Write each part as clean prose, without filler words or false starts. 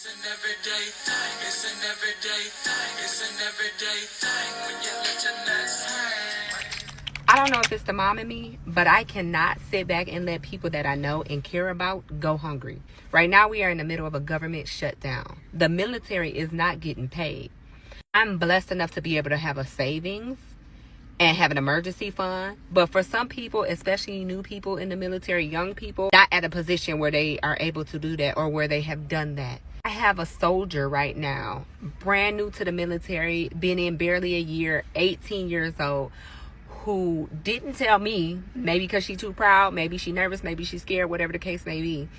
It's an everyday thing. It's an everyday thing. It's an everyday thing when you let your nuts hang. I don't know if it's the mom in me, but I cannot sit back and let people that I know and care about go hungry. Right now, we are in the middle of a government shutdown. The military is not getting paid. I'm blessed enough to be able to have a savings and have an emergency fund. But for some people, especially new people in the military, young people, not at a position where they are able to do that or where they have done that. I have a soldier right now, brand new to the military, been in barely a year, 18 years old, who didn't tell me, maybe because she's too proud, maybe she's nervous, maybe she's scared, whatever the case may be.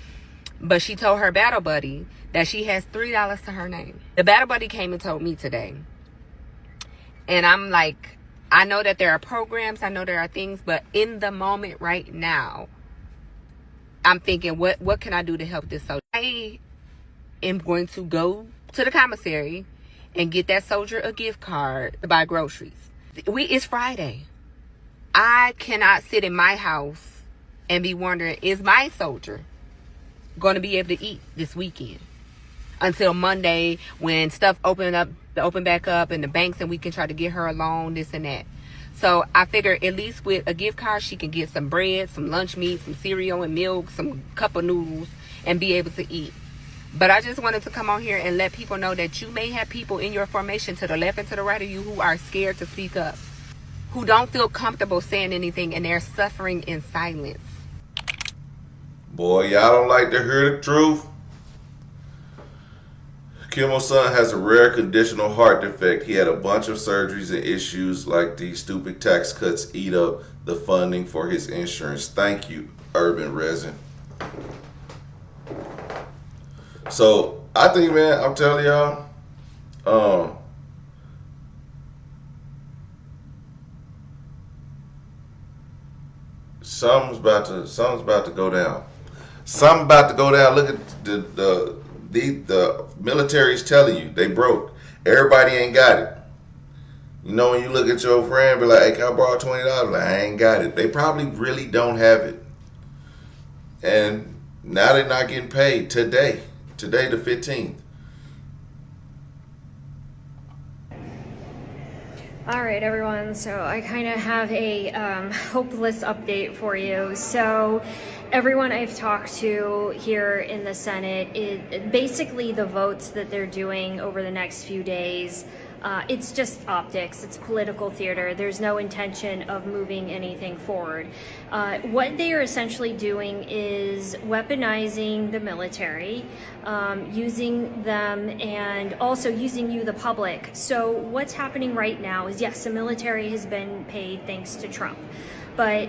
But she told her battle buddy that she has $3 to her name. The battle buddy came and told me today. And I'm like, I know that there are programs, I know there are things, but in the moment right now, I'm thinking, what can I do to help this soldier? I am going to go to the commissary and get that soldier a gift card to buy groceries. It's Friday. I cannot sit in my house and be wondering, is my soldier going to be able to eat this weekend? Until Monday, when stuff open back up and the banks, and we can try to get her a loan, this and that. So I figure at least with a gift card, she can get some bread, some lunch meat, some cereal and milk, some cup of noodles, and be able to eat. But I just wanted to come on here and let people know that you may have people in your formation to the left and to the right of you who are scared to speak up, who don't feel comfortable saying anything, and they're suffering in silence. Boy, y'all don't like to hear the truth. Kimmel's son has a rare conditional heart defect. He had a bunch of surgeries and issues like these stupid tax cuts eat up the funding for his insurance. Thank you, Urban Resin. So I think, man, I'm telling y'all, something's about to go down. Something about to go down. Look at the military's telling you they broke. Everybody ain't got it. You know, when you look at your friend, be like, hey, can I borrow $20? Like, I ain't got it. They probably really don't have it. And now they're not getting paid today. Today the 15th. All right, everyone. So I kind of have a hopeless update for you. So everyone I've talked to here in the Senate, basically the votes that they're doing over the next few days, it's just optics. It's political theater. There's no intention of moving anything forward. What they are essentially doing is weaponizing the military, using them, and also using you, the public. So what's happening right now is, yes, the military has been paid thanks to Trump, but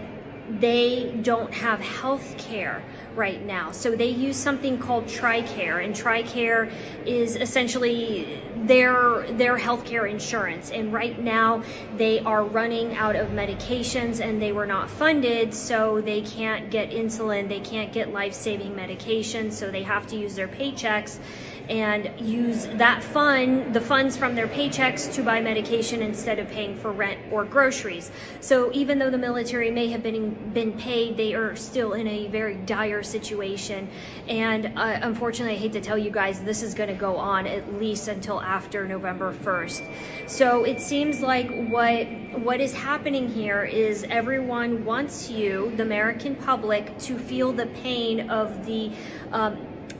they don't have health care right now. So they use something called TRICARE, and TRICARE is essentially their healthcare insurance. And right now they are running out of medications, and they were not funded, so they can't get insulin, they can't get life-saving medications, so they have to use their paychecks and use that the funds from their paychecks to buy medication instead of paying for rent or groceries. So even though the military may have been paid, they are still in a very dire situation. And unfortunately, I hate to tell you guys, this is going to go on at least until after November 1st. So it seems like what is happening here is everyone wants you, the American public, to feel the pain of the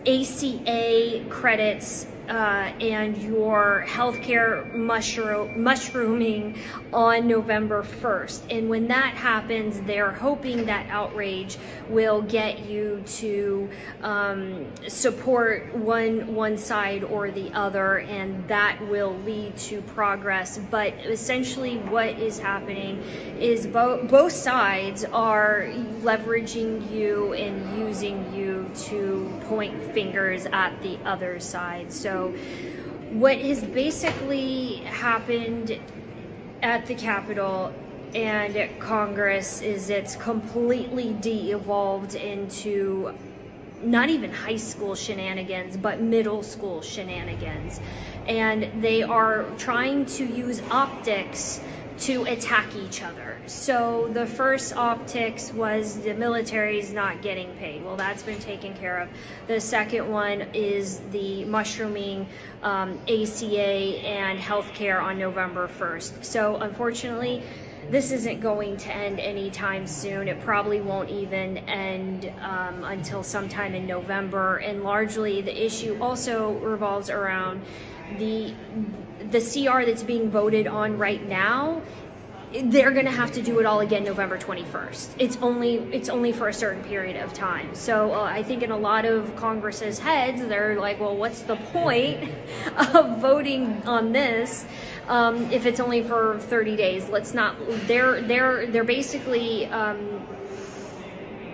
ACA credits and your healthcare mushrooming on November 1st. And when that happens, they're hoping that outrage will get you to support one side or the other, and that will lead to progress. But essentially what is happening is both sides are leveraging you and using you to point fingers at the other side. So what has basically happened at the Capitol and at Congress is it's completely de-evolved into not even high school shenanigans, but middle school shenanigans. And they are trying to use optics to attack each other. So the first optics was the military's not getting paid. Well, that's been taken care of. The second one is the mushrooming ACA and healthcare on November 1st. So unfortunately, this isn't going to end anytime soon. It probably won't even end until sometime in November. And largely the issue also revolves around the CR that's being voted on right now. They're going to have to do it all again November 21st. It's only for a certain period of time. So I think in a lot of Congress's heads, they're like, well, what's the point of voting on this if it's only for 30 days? Let's not. They're basically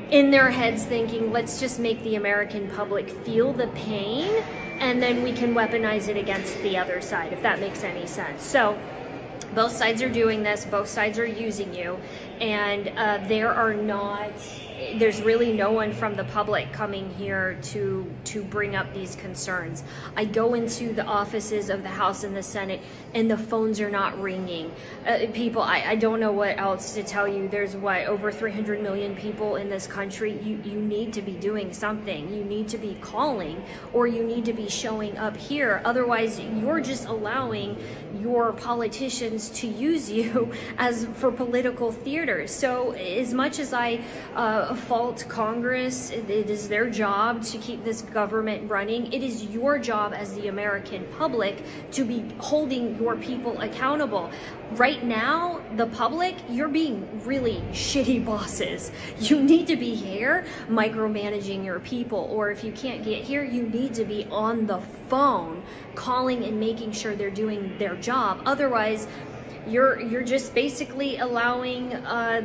in their heads thinking, let's just make the American public feel the pain, and then we can weaponize it against the other side, if that makes any sense. So both sides are doing this, both sides are using you, and there's really no one from the public coming here to bring up these concerns. I go into the offices of the House and the Senate, and the phones are not ringing. People, I don't know what else to tell you. There's over 300 million people in this country. You need to be doing something. You need to be calling, or you need to be showing up here. Otherwise, you're just allowing your politicians to use you for political theater. So as much as I fault Congress, it is their job to keep this government running. It is your job as the American public to be holding your people accountable. Right now, the public, you're being really shitty bosses. You need to be here micromanaging your people, or if you can't get here, you need to be on the phone calling and making sure they're doing their job. Otherwise, you're just basically allowing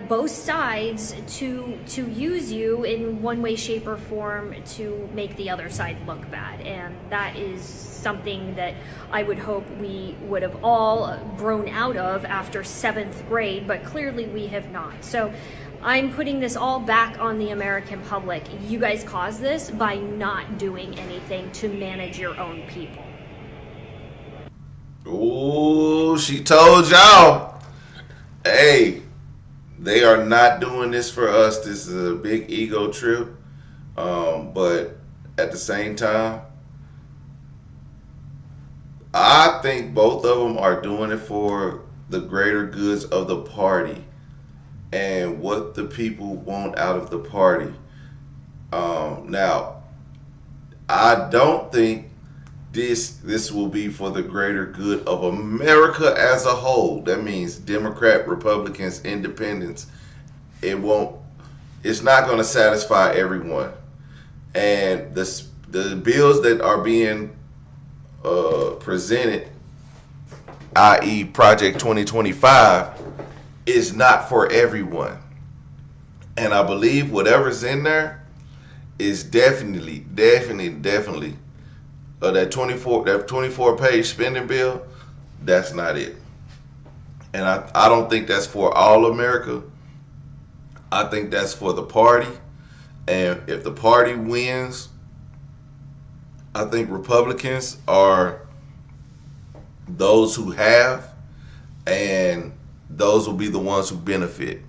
both sides to use you in one way, shape, or form to make the other side look bad. And that is something that I would hope we would have all grown out of after 7th grade, but clearly we have not. So I'm putting this all back on the American public. You guys caused this by not doing anything to manage your own people. Oh, she told y'all. Hey, they are not doing this for us. This is a big ego trip. But at the same time, I think both of them are doing it for the greater goods of the party and what the people want out of the party. Now, I don't think this will be for the greater good of America as a whole. That means Democrat, Republicans, Independents. It's not going to satisfy everyone. And the bills that are being presented, i.e. Project 2025, is not for everyone. And I believe whatever's in there is definitely that 24-page spending bill, that's not it. And I don't think that's for all America. I think that's for the party. And if the party wins, I think Republicans are those who have, and those will be the ones who benefit.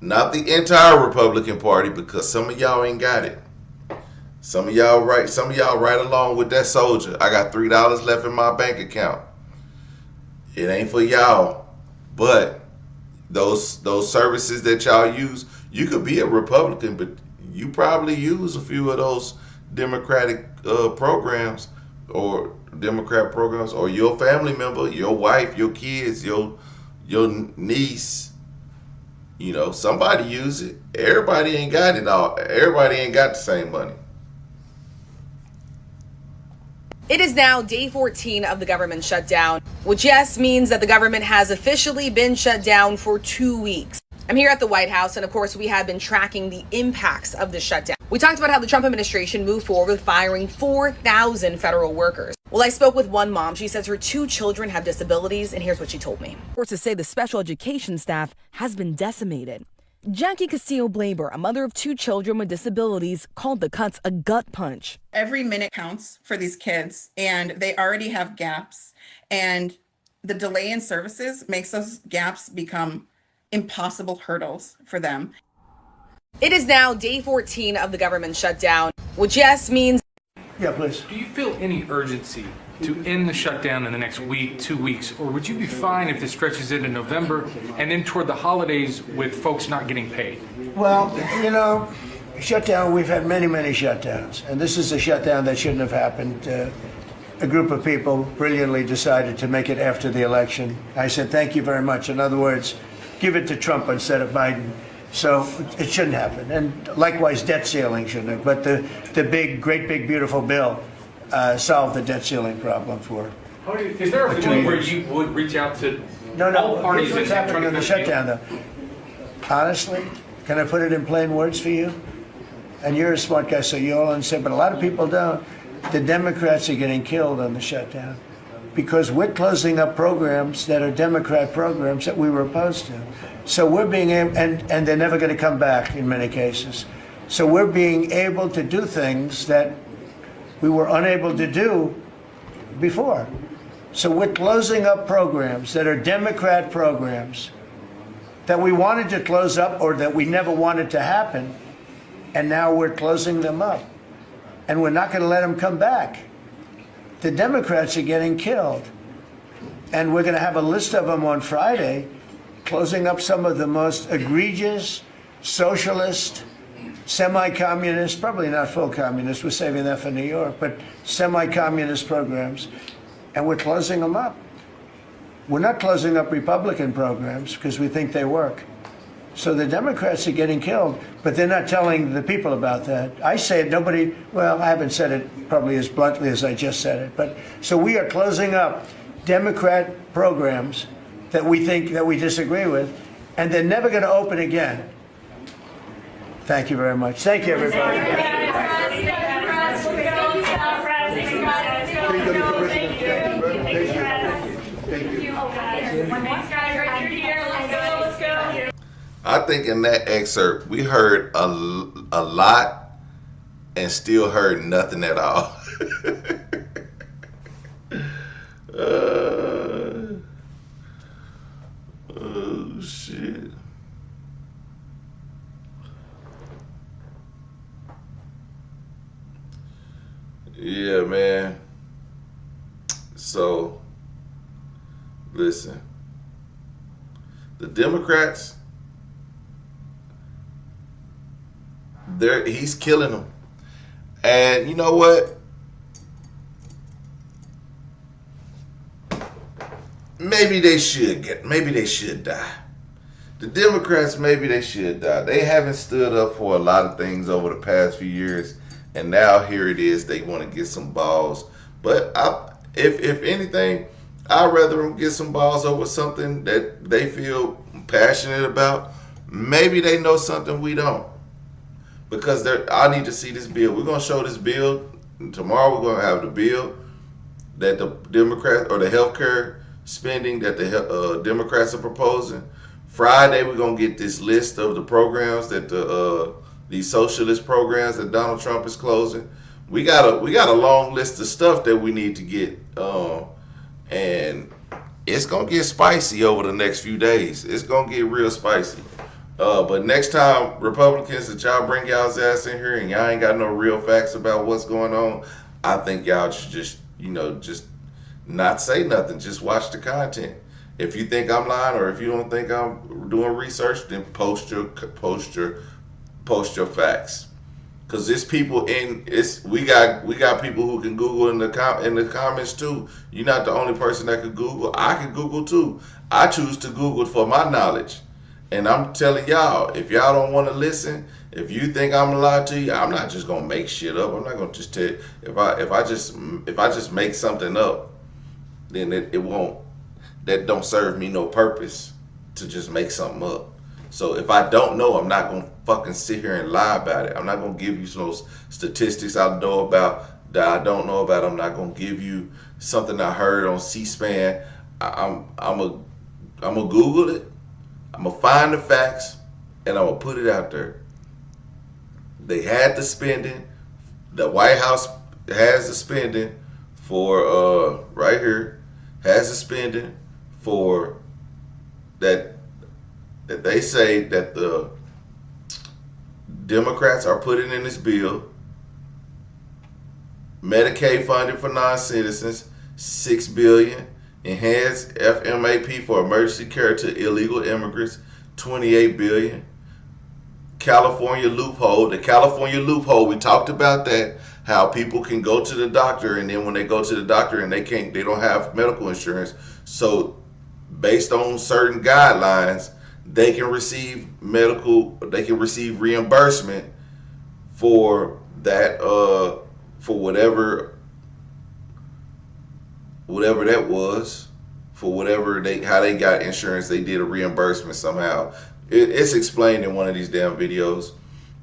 Not the entire Republican Party, because some of y'all ain't got it. Some of y'all right along with that soldier. I got $3 left in my bank account. It ain't for y'all. But those services that y'all use, you could be a Republican, but you probably use a few of those Democratic programs, or Democrat programs, or your family member, your wife, your kids, your niece. You know, somebody use it. Everybody ain't got it all. Everybody ain't got the same money. It is now day 14 of the government shutdown, which yes means that the government has officially been shut down for 2 weeks. I'm here at the White House, and of course we have been tracking the impacts of the shutdown. We talked about how the Trump administration moved forward with firing 4,000 federal workers. Well, I spoke with one mom. She says her 2 children have disabilities, and here's what she told me. To say the special education staff has been decimated. Jackie Castillo-Blaber, a mother of 2 children with disabilities, called the cuts a gut punch. Every minute counts for these kids, and they already have gaps. And The delay in services makes those gaps become impossible hurdles for them. It is now day 14 of the government shutdown, which yes means. Yeah, please. Do you feel any urgency to end the shutdown in the next week, 2 weeks, or would you be fine if this stretches into November and then toward the holidays with folks not getting paid? Well, you know, shutdown, we've had many, many shutdowns, and this is a shutdown that shouldn't have happened. A group of people brilliantly decided to make it after the election. I said, thank you very much. In other words, give it to Trump instead of Biden. So it shouldn't happen. And likewise, debt ceiling shouldn't have. But the big, great big, beautiful bill solved the debt ceiling problem for. Is there a point where you would reach out to all parties? Here's what's happening in the shutdown, though. Honestly, can I put it in plain words for you? And you're a smart guy, so you all understand, but a lot of people don't. The Democrats are getting killed on the shutdown because we're closing up programs that are Democrat programs that we were opposed to. So we're being able, and they're never going to come back in many cases. So we're being able to do things that we were unable to do before. So we're closing up programs that are Democrat programs that we wanted to close up or that we never wanted to happen, and now we're closing them up. And we're not going to let them come back. The Democrats are getting killed. And we're going to have a list of them on Friday, closing up some of the most egregious, socialist, semi-communist, probably not full communist, we're saving that for New York, but semi-communist programs, and we're closing them up. We're not closing up Republican programs because we think they work. So the Democrats are getting killed, but they're not telling the people about that. I say it, nobody, well, I haven't said it probably as bluntly as I just said it, but so we are closing up Democrat programs that we think that we disagree with, and they're never going to open again. Thank you very much. Thank you, everybody. I think in that excerpt we heard a lot and still heard nothing at all. Oh shit. Yeah, man. So listen, the Democrats, he's killing them. And you know what? Maybe they should die. The Democrats, maybe they should die. They haven't stood up for a lot of things over the past few years, and now here it is, they want to get some balls. But if anything, I'd rather them get some balls over something that they feel passionate about. Maybe they know something we don't. Because I need to see this bill. We're going to show this bill. Tomorrow we're going to have the bill that the Democrats, or the healthcare spending that the Democrats are proposing. Friday we're going to get this list of the programs that these socialist programs that Donald Trump is closing. We got a long list of stuff that we need to get, and it's going to get spicy over the next few days. It's going to get real spicy. But next time, Republicans, that y'all bring y'all's ass in here and y'all ain't got no real facts about what's going on, I think y'all should just not say nothing. Just watch the content. If you think I'm lying, or if you don't think I'm doing research, then post your facts. Cause there's people we got people who can Google in the comments too. You're not the only person that can Google. I can Google too. I choose to Google for my knowledge. And I'm telling y'all, if y'all don't want to listen, if you think I'm lying to you, I'm not just gonna make shit up. I'm not gonna just tell you. If I just make something up, then it won't. That don't serve me no purpose to just make something up. So if I don't know, I'm not gonna fucking sit here and lie about it. I'm not gonna give you those statistics I know about that I don't know about. I'm not gonna give you something I heard on C-SPAN. I'm gonna Google it. I'm going to find the facts, and I'm going to put it out there. They had the spending. The White House has the spending for, right here, has the spending for that they say that the Democrats are putting in this bill. Medicaid funding for non-citizens, $6 billion. Enhanced FMAP for emergency care to illegal immigrants, $28 billion. California loophole. The California loophole, we talked about that, how people can go to the doctor, and then when they go to the doctor and they don't have medical insurance, so based on certain guidelines, they can receive reimbursement for that, for whatever that was, for how they got insurance. They did a reimbursement somehow. It's explained in one of these damn videos.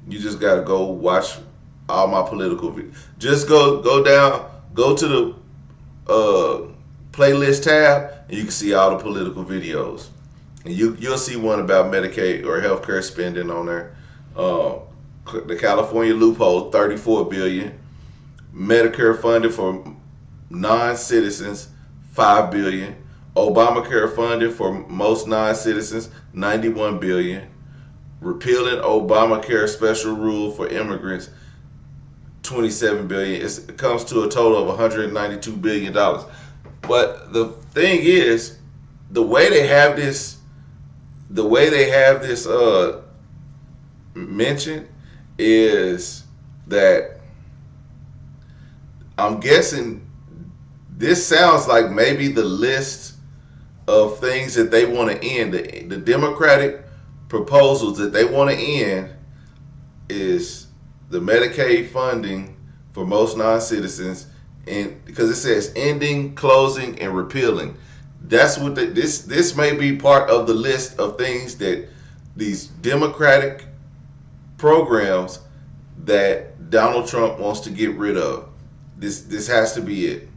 You just gotta go watch all my political videos. Just go to the playlist tab, and you can see all the political videos. And you'll see one about Medicaid or healthcare spending on there. The California loophole, $34 billion. Medicare funding for non-citizens, $5 billion. Obamacare funding for most non-citizens, $91 billion. Repealing Obamacare special rule for immigrants, $27 billion. It comes to a total of $192 billion. But the thing is, the way they have this mentioned is that I'm guessing this sounds like maybe the list of things that they want to end. The Democratic proposals that they want to end is the Medicaid funding for most non-citizens, and because it says ending, closing, and repealing. That's what this may be part of the list of things that these Democratic programs that Donald Trump wants to get rid of. This has to be it.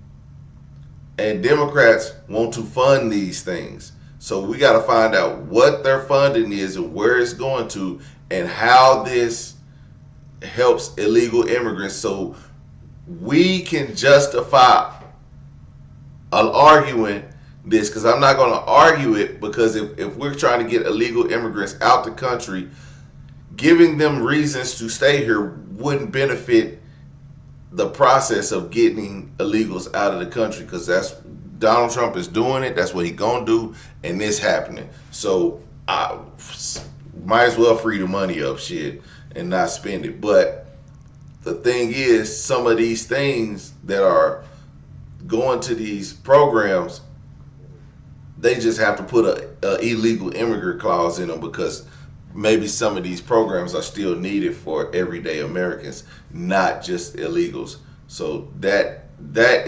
And Democrats want to fund these things. So we got to find out what their funding is and where it's going to, and how this helps illegal immigrants, so we can justify arguing this. Because I'm not going to argue it, because if we're trying to get illegal immigrants out the country, giving them reasons to stay here wouldn't benefit the process of getting illegals out of the country, because that's Donald Trump is doing it. That's what he's gonna do, and it's happening. So I might as well free the money up, shit, and not spend it. But the thing is, some of these things that are going to these programs, they just have to put a illegal immigrant clause in them, because maybe some of these programs are still needed for everyday Americans, not just illegals. So that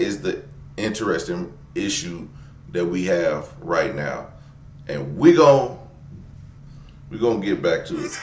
is the interesting issue that we have right now, and we're gonna get back to it.